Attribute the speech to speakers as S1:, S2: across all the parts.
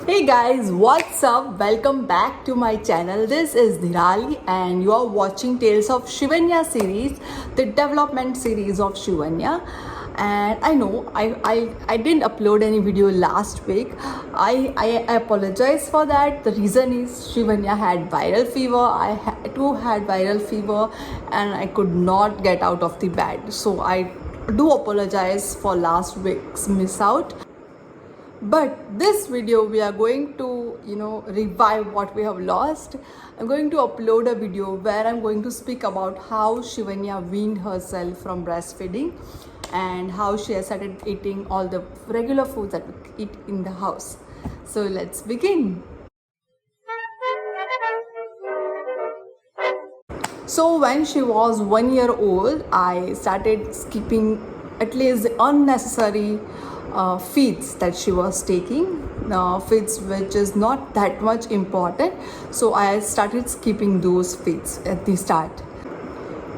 S1: Hey guys, what's up? Welcome back to my channel. This is Nirali and you are watching Tales of Shivanya series, the development series of Shivanya. And I know I didn't upload any video last week. I apologize for that. The reason is Shivanya had viral fever. I too had viral fever and I could not get out of the bed. So I do apologize for last week's miss out. But this video we are going to revive what we have lost. I'm going to upload a video where I'm going to speak about how Shivanya weaned herself from breastfeeding and how she has started eating all the regular foods that we eat in the house. So let's begin. So when she was 1 year old, I started skipping at least unnecessary feeds that she was taking, feeds which is not that much important. So I started skipping those feeds at the start.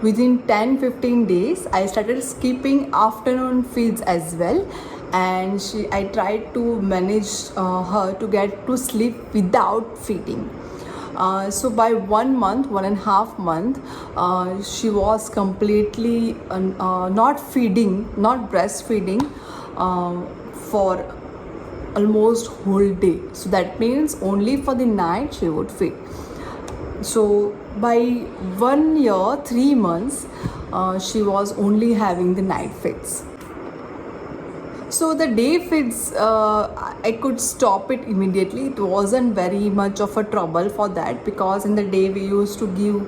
S1: Within 10-15 days, I started skipping afternoon feeds as well, and I tried to manage her to get to sleep without feeding. So by 1 month, 1.5 month, she was completely not breastfeeding for almost whole day. So that means only for the night she would feed. So by 1 year, 3 months, she was only having the night feeds. So the day feeds, I could stop it immediately. It wasn't very much of a trouble for that, because in the day we used to give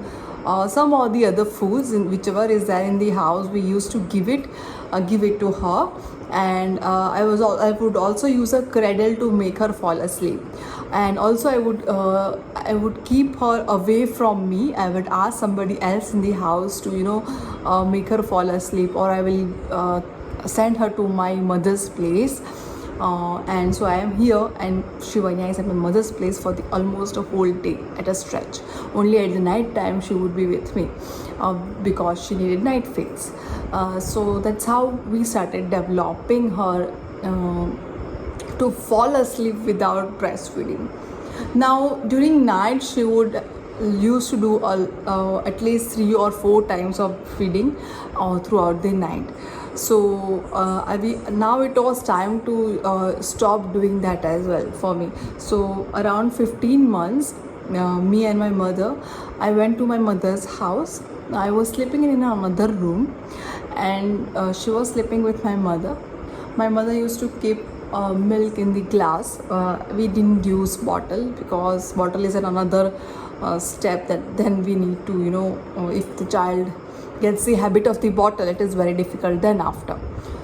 S1: some or the other foods, in whichever is there in the house, we used to give it to her. And I would also use a cradle to make her fall asleep. And also I would keep her away from me. I would ask somebody else in the house to make her fall asleep, or I will send her to my mother's place. And so I am here, and Shivanya is at my mother's place for almost a whole day at a stretch. Only at the night time she would be with me because she needed night feeds. So that's how we started developing her to fall asleep without breastfeeding. Now during night she would used to do at least 3 or 4 times of feeding throughout the night. So now it was time to stop doing that as well for me. So around 15 months, me and my mother, I went to my mother's house. I was sleeping in another room, and she was sleeping with my mother. My mother used to keep milk in the glass. We didn't use bottle, because bottle is another step that then we need to if the child gets the habit of the bottle, it is very difficult then after.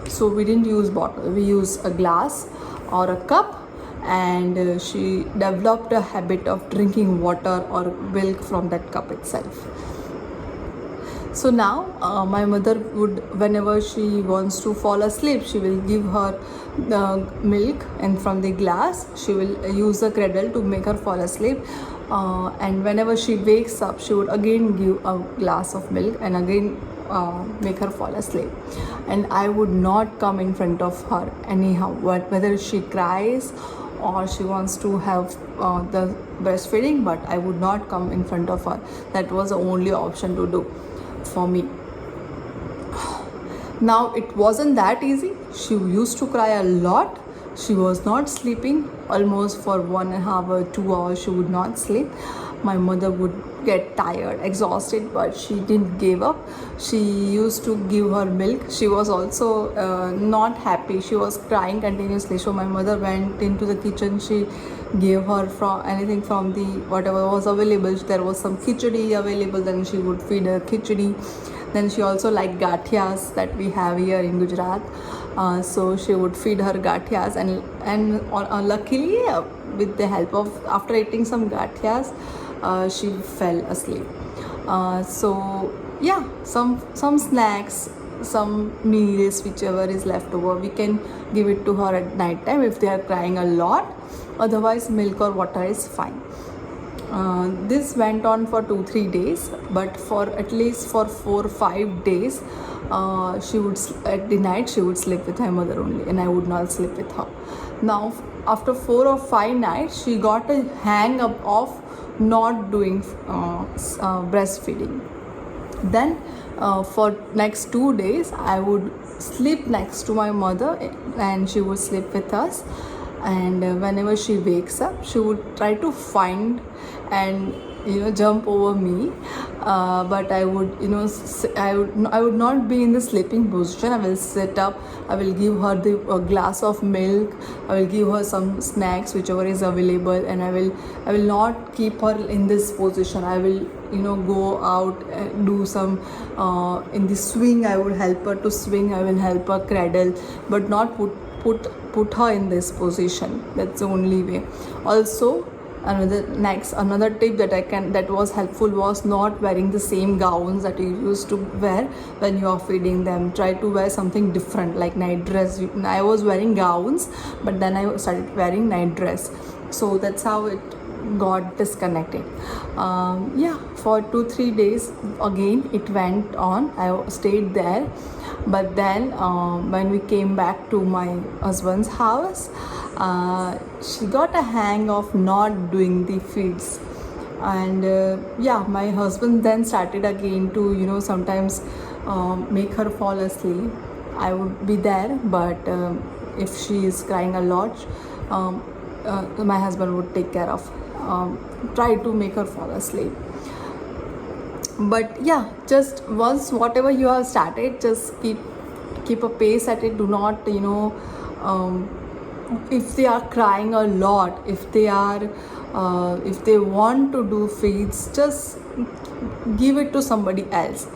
S1: So we didn't use bottle, we used a glass or a cup, and she developed a habit of drinking water or milk from that cup itself. So now my mother would, whenever she wants to fall asleep, she will give her the milk, and from the glass she will use the cradle to make her fall asleep. And whenever she wakes up, she would again give a glass of milk and again make her fall asleep. And I would not come in front of her anyhow, whether she cries or she wants to have the breastfeeding, but I would not come in front of her. That was the only option to do for me. Now it wasn't that easy. She used to cry a lot. She was not sleeping almost for 1.5 or 2 hours. She would not sleep. My mother would get tired, exhausted, but she didn't give up. She used to give her milk. She was also not happy. She was crying continuously. So my mother went into the kitchen. She gave her from anything from the whatever was available. There was some khichdi available, then she would feed her khichdi. Then she also liked gathias that we have here in Gujarat. So she would feed her gathias, and luckily with the help of, after eating some gathias, she fell asleep. So yeah, some snacks, some meals, whichever is left over, we can give it to her at night time if they are crying a lot. Otherwise milk or water is fine. This went on for 2-3 days, but for at least for 4-5 days she would at the night she would sleep with her mother only, and I would not sleep with her. Now after 4 or 5 nights, she got a hang up of not doing breastfeeding. Then for next 2 days I would sleep next to my mother, and she would sleep with us. And whenever she wakes up, she would try to find and jump over me, but I would I would not be in the sleeping position. I will sit up, I will give her the glass of milk, I will give her some snacks whichever is available, and I will not keep her in this position. I will go out and do some in the swing. I would help her to swing, I will help her cradle, but not put her in this position. That's the only way. Also, another tip that was helpful was not wearing the same gowns that you used to wear when you are feeding them. Try to wear something different, like night dress. I was wearing gowns, but then I started wearing night dress, so that's how it got disconnected. For 2-3 days again it went on. I stayed there, but then when we came back to my husband's house, she got a hang of not doing the feeds. And my husband then started again to sometimes make her fall asleep. I would be there, but if she is crying a lot, my husband would take care of, try to make her fall asleep. But just once whatever you have started, just keep a pace at it. Do not if they are crying a lot, if they want to do feeds, just give it to somebody else.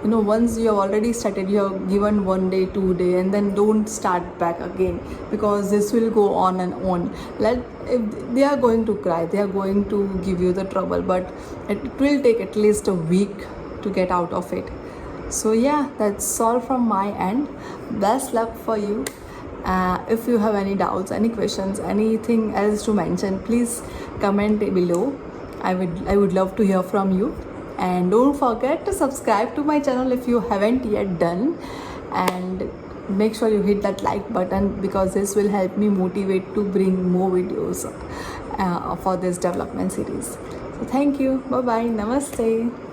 S1: Once you have already started, you have given 1 day, 2 day, and then don't start back again, because this will go on and on. If they are going to cry, they are going to give you the trouble, but it will take at least a week to get out of it. So that's all from my end. Best luck for you. If you have any doubts, any questions, anything else to mention, please comment below. I would love to hear from you. And don't forget to subscribe to my channel if you haven't yet done, and make sure you hit that like button, because this will help me motivate to bring more videos for this development series. So thank you. Bye bye. Namaste.